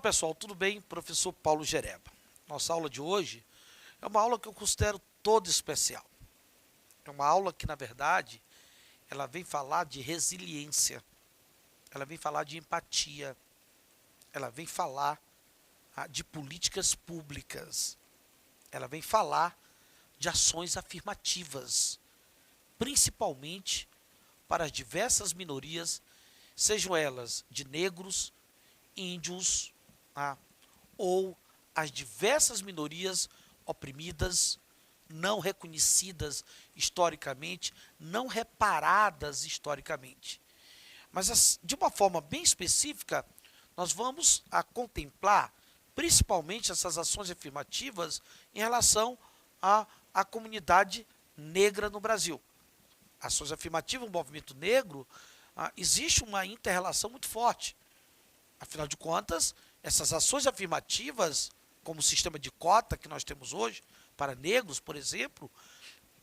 Olá pessoal, tudo bem? Professor Paulo Gereba. Nossa aula de hoje é uma aula que eu considero toda especial. É uma aula que, na verdade, ela vem falar de resiliência, ela vem falar de empatia, ela vem falar de políticas públicas, ela vem falar de ações afirmativas, principalmente para as diversas minorias, sejam elas de negros, índios, ou as diversas minorias oprimidas, não reconhecidas historicamente, não reparadas historicamente. Mas de uma forma bem específica, nós vamos contemplar principalmente essas ações afirmativas em relação à comunidade negra no Brasil. Ações afirmativas, o movimento negro, existe uma inter-relação muito forte. Afinal de contas, essas ações afirmativas, como o sistema de cota que nós temos hoje, para negros, por exemplo,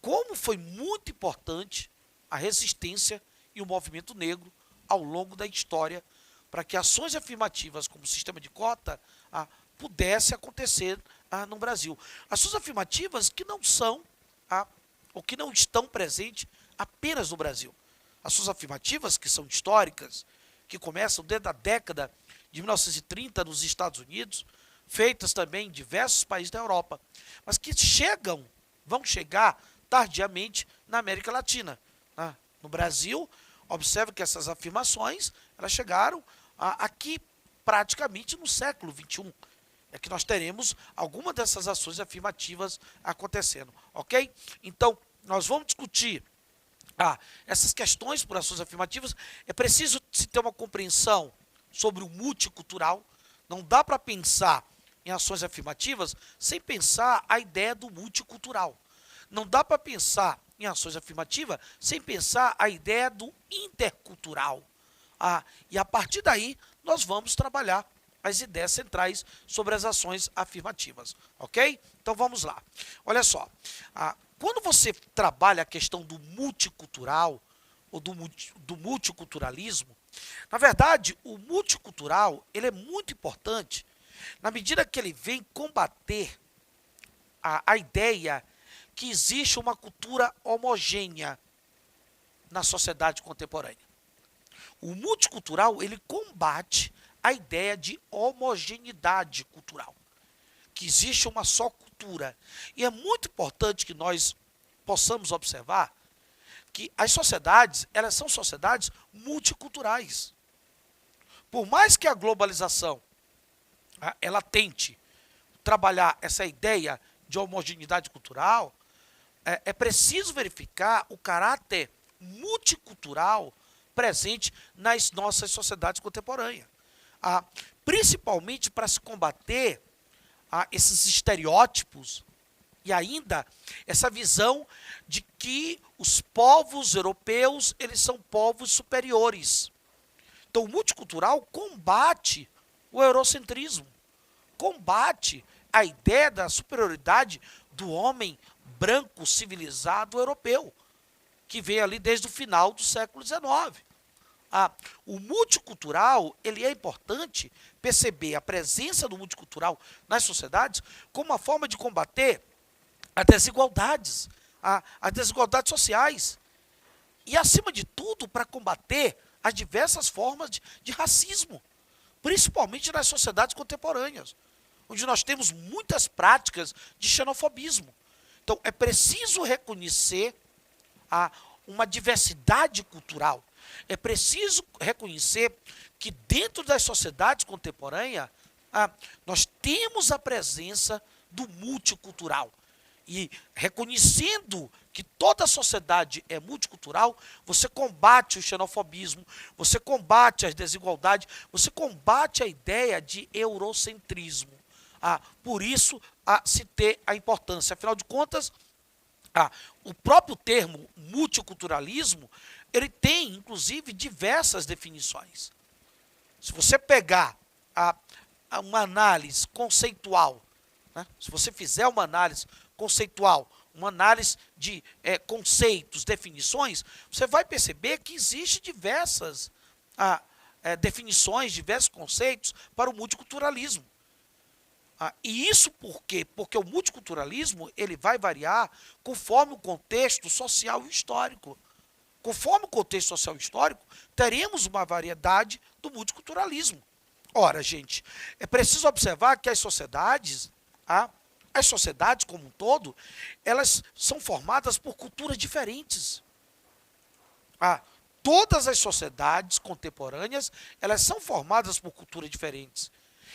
como foi muito importante a resistência e o movimento negro ao longo da história, para que ações afirmativas como o sistema de cota pudesse acontecer no Brasil. Ações afirmativas que não são, ou que não estão presentes apenas no Brasil. Ações afirmativas que são históricas, que começam desde a década de 1930 nos Estados Unidos, feitas também em diversos países da Europa, mas que vão chegar tardiamente na América Latina. No Brasil, observe que essas afirmações elas chegaram aqui praticamente no século XXI. É que nós teremos alguma dessas ações afirmativas acontecendo, ok? Então, nós vamos discutir essas questões por ações afirmativas. É preciso se ter uma compreensão sobre o multicultural. Não dá para pensar em ações afirmativas sem pensar a ideia do multicultural. Não dá para pensar em ações afirmativas sem pensar a ideia do intercultural. E a partir daí, nós vamos trabalhar as ideias centrais sobre as ações afirmativas, ok? Então vamos lá. Olha só, quando você trabalha a questão do multicultural ou do multiculturalismo, na verdade, o multicultural ele é muito importante na medida que ele vem combater a ideia que existe uma cultura homogênea na sociedade contemporânea. O multicultural ele combate a ideia de homogeneidade cultural, que existe uma só cultura. E é muito importante que nós possamos observar que as sociedades, elas são sociedades multiculturais. Por mais que a globalização ela tente trabalhar essa ideia de homogeneidade cultural, é preciso verificar o caráter multicultural presente nas nossas sociedades contemporâneas. Principalmente para se combater esses estereótipos e ainda essa visão de que os povos europeus eles são povos superiores. Então o multicultural combate o eurocentrismo, combate a ideia da superioridade do homem branco civilizado europeu, que vem ali desde o final do século XIX. O multicultural, ele é importante perceber a presença do multicultural nas sociedades como uma forma de combater as desigualdades sociais e, acima de tudo, para combater as diversas formas de racismo, principalmente nas sociedades contemporâneas, onde nós temos muitas práticas de xenofobismo. Então, é preciso reconhecer uma diversidade cultural. É preciso reconhecer que dentro das sociedades contemporâneas, nós temos a presença do multicultural. E reconhecendo que toda a sociedade é multicultural, você combate o xenofobismo, você combate as desigualdades, você combate a ideia de eurocentrismo. Por isso, se ter a importância. Afinal de contas, o próprio termo multiculturalismo, ele tem, inclusive, diversas definições. Se você pegar uma análise conceitual, se você fizer uma análise conceitual, uma análise de conceitos, definições, você vai perceber que existem diversas definições, diversos conceitos para o multiculturalismo. E isso por quê? Porque o multiculturalismo ele vai variar conforme o contexto social e histórico. Conforme o contexto social e histórico, teremos uma variedade do multiculturalismo. Ora, gente, é preciso observar que as sociedades como um todo, elas são formadas por culturas diferentes. Todas as sociedades contemporâneas, elas são formadas por culturas diferentes.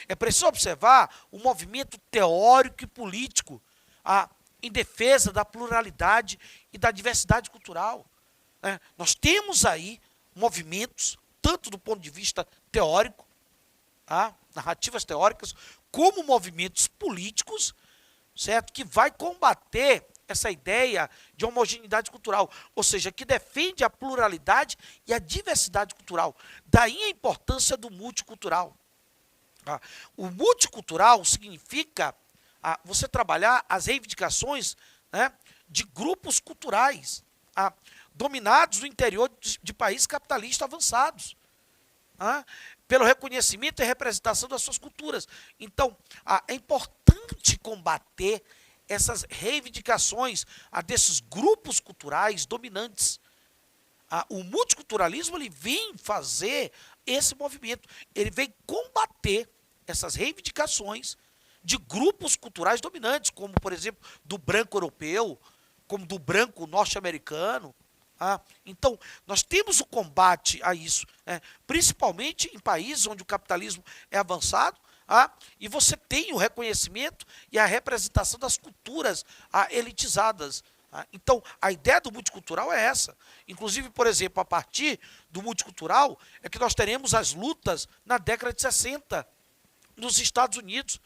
É preciso observar o movimento teórico e político em defesa da pluralidade e da diversidade cultural. Nós temos aí movimentos, tanto do ponto de vista teórico, narrativas teóricas, como movimentos políticos, certo? Que vai combater essa ideia de homogeneidade cultural, ou seja, que defende a pluralidade e a diversidade cultural. Daí a importância do multicultural. O multicultural significa você trabalhar as reivindicações, né, de grupos culturais dominados no interior de países capitalistas avançados, pelo reconhecimento e representação das suas culturas. Então, é importante combater essas reivindicações desses grupos culturais dominantes. O multiculturalismo ele vem fazer esse movimento, ele vem combater essas reivindicações de grupos culturais dominantes, como, por exemplo, do branco europeu, como do branco norte-americano. Então, nós temos o combate a isso, principalmente em países onde o capitalismo é avançado, e você tem o reconhecimento e a representação das culturas elitizadas. Então, a ideia do multicultural é essa. Inclusive, por exemplo, a partir do multicultural é que nós teremos as lutas na década de 60 nos Estados Unidos.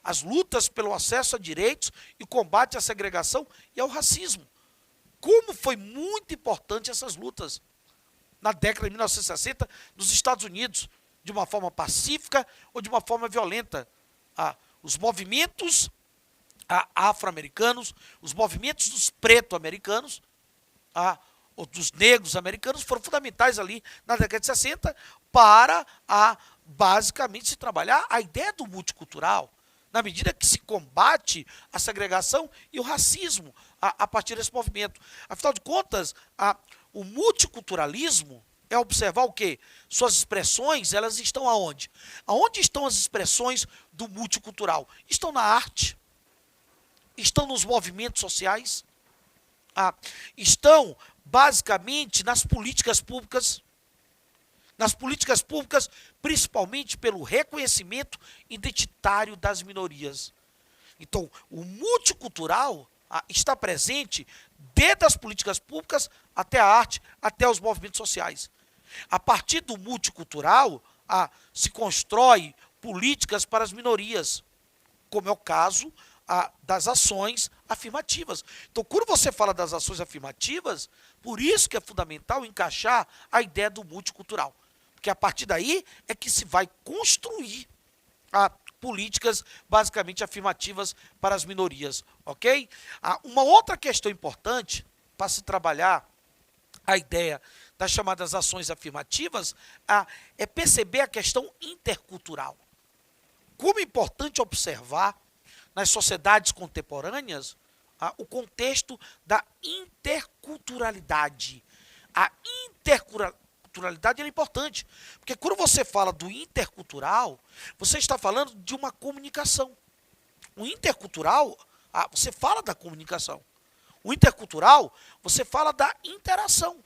As lutas pelo acesso a direitos e combate à segregação e ao racismo. Como foi muito importante essas lutas na década de 1960 nos Estados Unidos, de uma forma pacífica ou de uma forma violenta. Os movimentos afro-americanos, os movimentos dos preto-americanos, ou dos negros americanos, foram fundamentais ali na década de 60 para basicamente se trabalhar a ideia do multicultural, na medida que se combate a segregação e o racismo a partir desse movimento. Afinal de contas, o multiculturalismo é observar o quê? Suas expressões, elas estão aonde? Aonde estão as expressões do multicultural? Estão na arte, estão nos movimentos sociais, estão basicamente nas políticas públicas, principalmente pelo reconhecimento identitário das minorias. Então, o multicultural está presente desde as políticas públicas até a arte, até os movimentos sociais. A partir do multicultural, se constrói políticas para as minorias, como é o caso das ações afirmativas. Então, quando você fala das ações afirmativas, por isso que é fundamental encaixar a ideia do multicultural. Porque a partir daí é que se vai construir políticas basicamente afirmativas para as minorias, ok? Uma outra questão importante para se trabalhar a ideia das chamadas ações afirmativas é perceber a questão intercultural. Como é importante observar nas sociedades contemporâneas o contexto da interculturalidade. A interculturalidade é importante, porque quando você fala do intercultural, você está falando de uma comunicação. O intercultural, você fala da comunicação. O intercultural, você fala da interação.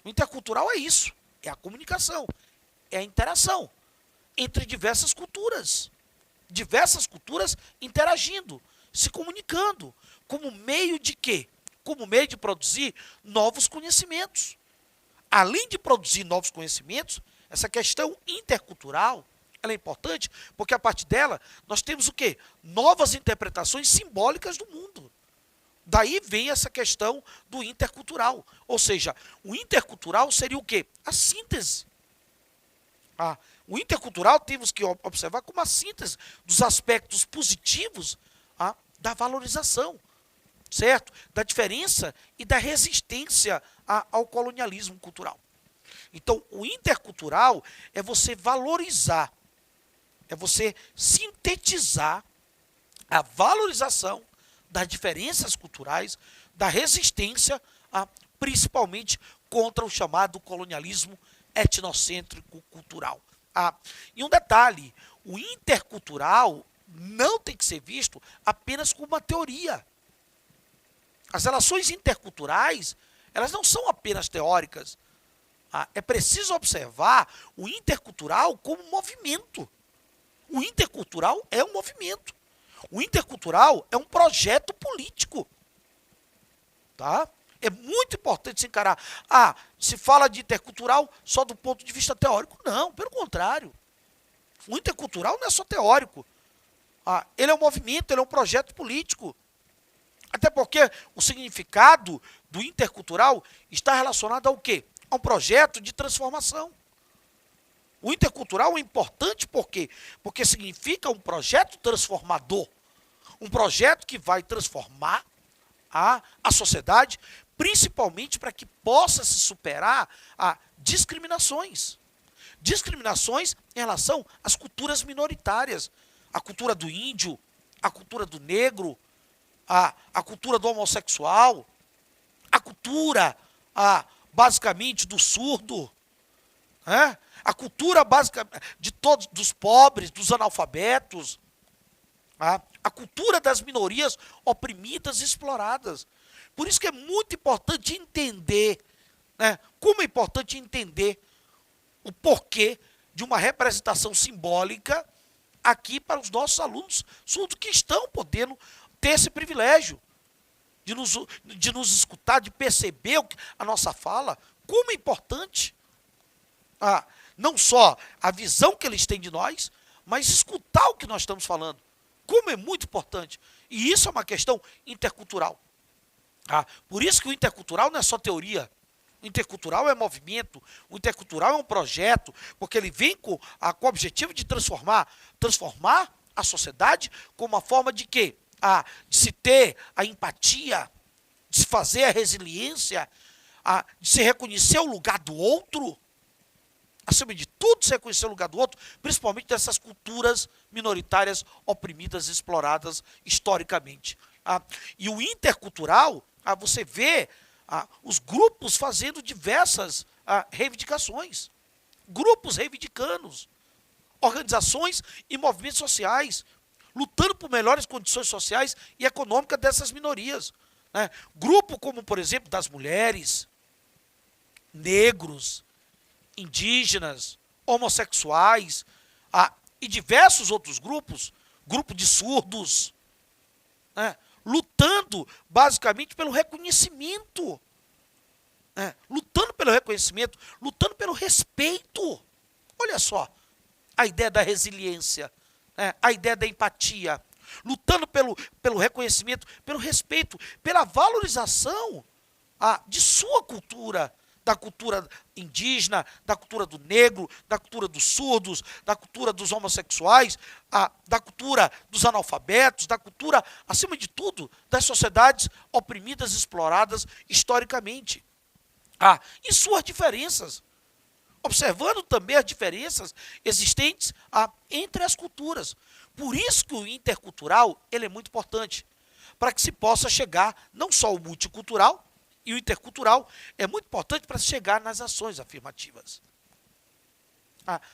O intercultural é isso, é a comunicação, é a interação entre diversas culturas interagindo, se comunicando, como meio de quê? Como meio de produzir novos conhecimentos. Além de produzir novos conhecimentos, essa questão intercultural, ela é importante, porque a partir dela nós temos o quê? Novas interpretações simbólicas do mundo. Daí vem essa questão do intercultural. Ou seja, o intercultural seria o quê? A síntese. O intercultural temos que observar como a síntese dos aspectos positivos da valorização, certo? Da diferença e da resistência ao colonialismo cultural. Então, o intercultural é você valorizar, é você sintetizar a valorização das diferenças culturais, da resistência, principalmente contra o chamado colonialismo etnocêntrico cultural. E um detalhe, o intercultural não tem que ser visto apenas como uma teoria. As relações interculturais, elas não são apenas teóricas. É preciso observar o intercultural como um movimento. O intercultural é um movimento. O intercultural é um projeto político. Tá? É muito importante se encarar. Se fala de intercultural só do ponto de vista teórico. Não, pelo contrário. O intercultural não é só teórico. Ele é um movimento, ele é um projeto político. Até porque o significado do intercultural está relacionado ao quê? A um projeto de transformação. O intercultural é importante por quê? Porque significa um projeto transformador. Um projeto que vai transformar a sociedade, principalmente para que possa se superar discriminações. Discriminações em relação às culturas minoritárias. A cultura do índio, a cultura do negro, a cultura do homossexual, a cultura, basicamente, do surdo, a cultura básica de todos, dos pobres, dos analfabetos, a cultura das minorias oprimidas e exploradas. Por isso que é muito importante entender, como é importante entender o porquê de uma representação simbólica aqui para os nossos alunos surdos que estão podendo ter esse privilégio de nos escutar, de perceber a nossa fala, como é importante não só a visão que eles têm de nós, mas escutar o que nós estamos falando, como é muito importante. E isso é uma questão intercultural. Por isso que o intercultural não é só teoria. O intercultural é movimento, o intercultural é um projeto, porque ele vem com o objetivo de transformar a sociedade como uma forma de quê? De se ter a empatia, de se fazer a resiliência, de se reconhecer o lugar do outro, acima de tudo, se reconhecer o lugar do outro, principalmente dessas culturas minoritárias oprimidas e exploradas historicamente. E o intercultural, você vê os grupos fazendo diversas reivindicações, grupos reivindicando, organizações e movimentos sociais, lutando por melhores condições sociais e econômicas dessas minorias. Grupo como, por exemplo, das mulheres, negros, indígenas, homossexuais, e diversos outros grupos, grupo de surdos, lutando basicamente pelo reconhecimento, lutando pelo reconhecimento, lutando pelo respeito. Olha só, a ideia da resiliência, a ideia da empatia, lutando pelo reconhecimento, pelo respeito, pela valorização de sua cultura, da cultura indígena, da cultura do negro, da cultura dos surdos, da cultura dos homossexuais, da cultura dos analfabetos, da cultura, acima de tudo, das sociedades oprimidas e exploradas historicamente. E suas diferenças, observando também as diferenças existentes entre as culturas. Por isso que o intercultural ele é muito importante, para que se possa chegar não só ao multicultural, e o intercultural é muito importante para se chegar nas ações afirmativas.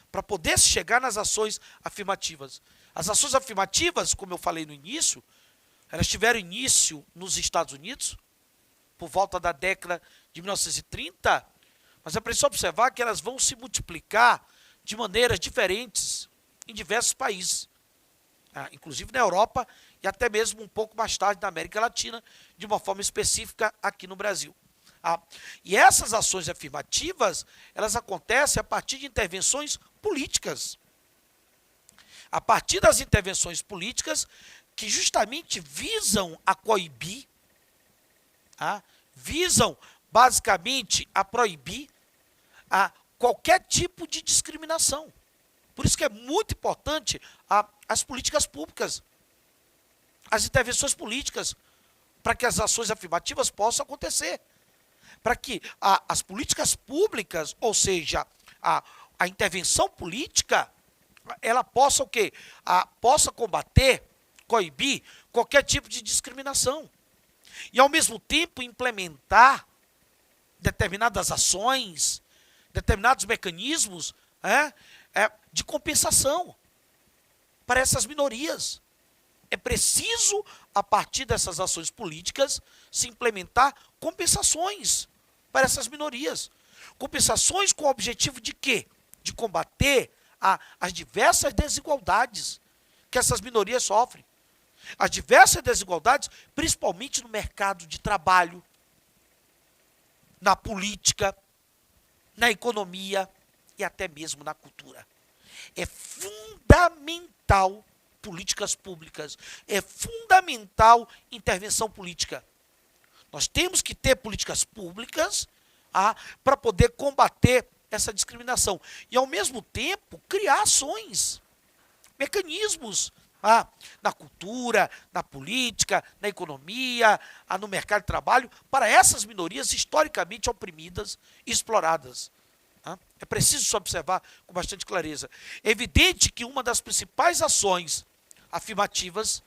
Para poder se chegar nas ações afirmativas. As ações afirmativas, como eu falei no início, elas tiveram início nos Estados Unidos, por volta da década de 1930, mas é preciso observar que elas vão se multiplicar de maneiras diferentes em diversos países, inclusive na Europa e até mesmo um pouco mais tarde na América Latina, de uma forma específica aqui no Brasil. E essas ações afirmativas, elas acontecem a partir de intervenções políticas. A partir das intervenções políticas que justamente visam a coibir, visam basicamente a proibir qualquer tipo de discriminação. Por isso que é muito importante as políticas públicas, as intervenções políticas, para que as ações afirmativas possam acontecer. para que as políticas públicas, ou seja, a intervenção política, ela possa o quê? Possa combater, coibir qualquer tipo de discriminação. E, ao mesmo tempo, implementar determinadas ações, determinados mecanismos de compensação para essas minorias. É preciso, a partir dessas ações políticas, se implementar compensações para essas minorias. Compensações com o objetivo de quê? De combater as diversas desigualdades que essas minorias sofrem. As diversas desigualdades, principalmente no mercado de trabalho, na política, na economia e até mesmo na cultura. É fundamental políticas públicas, é fundamental intervenção política. Nós temos que ter políticas públicas para poder combater essa discriminação. E, ao mesmo tempo, criar ações, mecanismos na cultura, na política, na economia, no mercado de trabalho, para essas minorias historicamente oprimidas e exploradas. É preciso se observar com bastante clareza. É evidente que uma das principais ações afirmativas,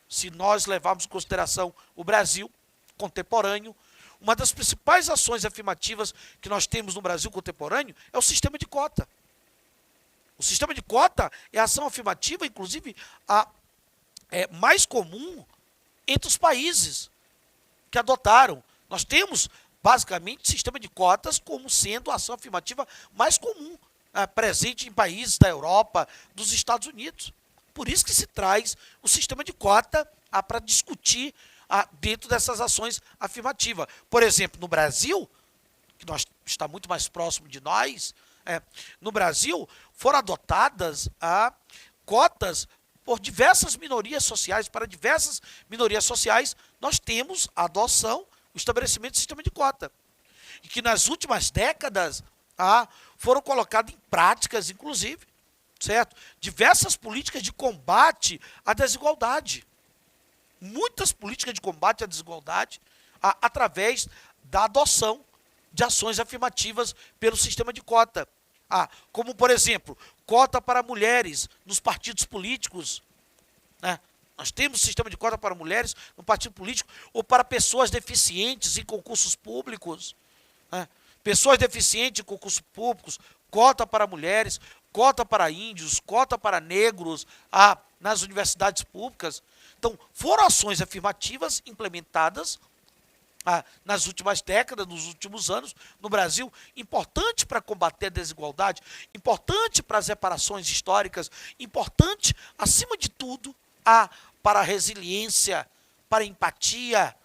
se nós levarmos em consideração o Brasil contemporâneo, uma das principais ações afirmativas que nós temos no Brasil contemporâneo é o sistema de cota. O sistema de cota é a ação afirmativa, inclusive, mais comum entre os países que adotaram. Nós temos, basicamente, o sistema de cotas como sendo a ação afirmativa mais comum, presente em países da Europa, dos Estados Unidos. Por isso que se traz o sistema de cota para discutir dentro dessas ações afirmativas. Por exemplo, no Brasil, que está muito mais próximo de nós, no Brasil foram adotadas cotas por diversas minorias sociais. Para diversas minorias sociais, nós temos a adoção, o estabelecimento do sistema de cota. E que nas últimas décadas foram colocadas em práticas, inclusive, certo? Diversas políticas de combate à desigualdade. Muitas políticas de combate à desigualdade através da adoção de ações afirmativas pelo sistema de cota. Como, por exemplo, cota para mulheres nos partidos políticos. Nós temos sistema de cota para mulheres no partido político ou para pessoas deficientes em concursos públicos. Pessoas deficientes em concursos públicos, cota para mulheres, cota para índios, cota para negros nas universidades públicas. Então, foram ações afirmativas implementadas nas últimas décadas, nos últimos anos, no Brasil, importante para combater a desigualdade, importante para as reparações históricas, importante, acima de tudo, para a resiliência, para a empatia,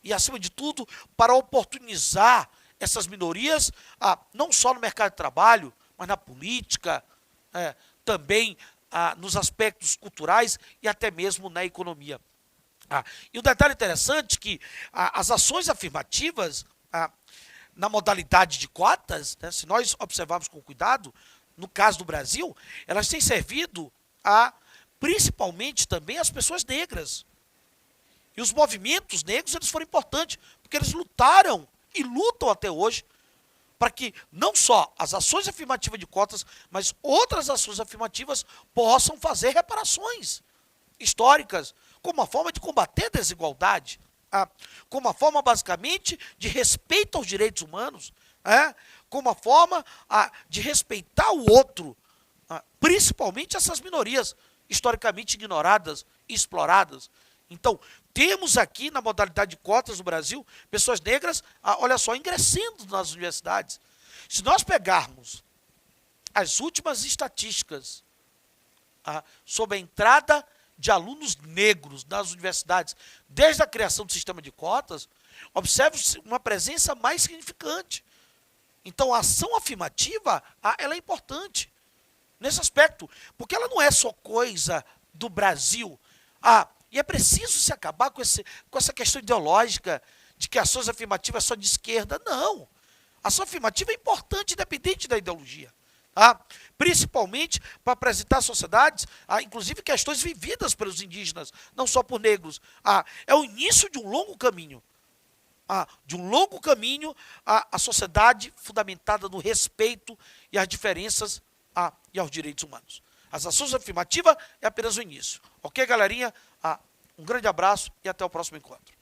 e, acima de tudo, para oportunizar essas minorias, não só no mercado de trabalho, mas na política, também nos aspectos culturais e até mesmo na economia. E um detalhe interessante que as ações afirmativas, na modalidade de cotas, se nós observarmos com cuidado, no caso do Brasil, elas têm servido principalmente também as pessoas negras. E os movimentos negros eles foram importantes, porque eles lutaram e lutam até hoje para que não só as ações afirmativas de cotas, mas outras ações afirmativas possam fazer reparações históricas, como uma forma de combater a desigualdade, como uma forma, basicamente, de respeito aos direitos humanos, como uma forma de respeitar o outro, principalmente essas minorias historicamente ignoradas e exploradas. Então, temos aqui na modalidade de cotas do Brasil, pessoas negras, olha só, ingressando nas universidades. Se nós pegarmos as últimas estatísticas sobre a entrada de alunos negros nas universidades, desde a criação do sistema de cotas, observe uma presença mais significante. Então, a ação afirmativa, ela é importante nesse aspecto, porque ela não é só coisa do Brasil. E é preciso se acabar com essa questão ideológica de que ações afirmativas só de esquerda. Não. A ação afirmativa é importante, independente da ideologia. Principalmente para apresentar às sociedades, inclusive questões vividas pelos indígenas, não só por negros. É o início de um longo caminho. de um longo caminho à sociedade fundamentada no respeito e às diferenças e aos direitos humanos. As ações afirmativas é apenas o início. Ok, galerinha? Um grande abraço e até o próximo encontro.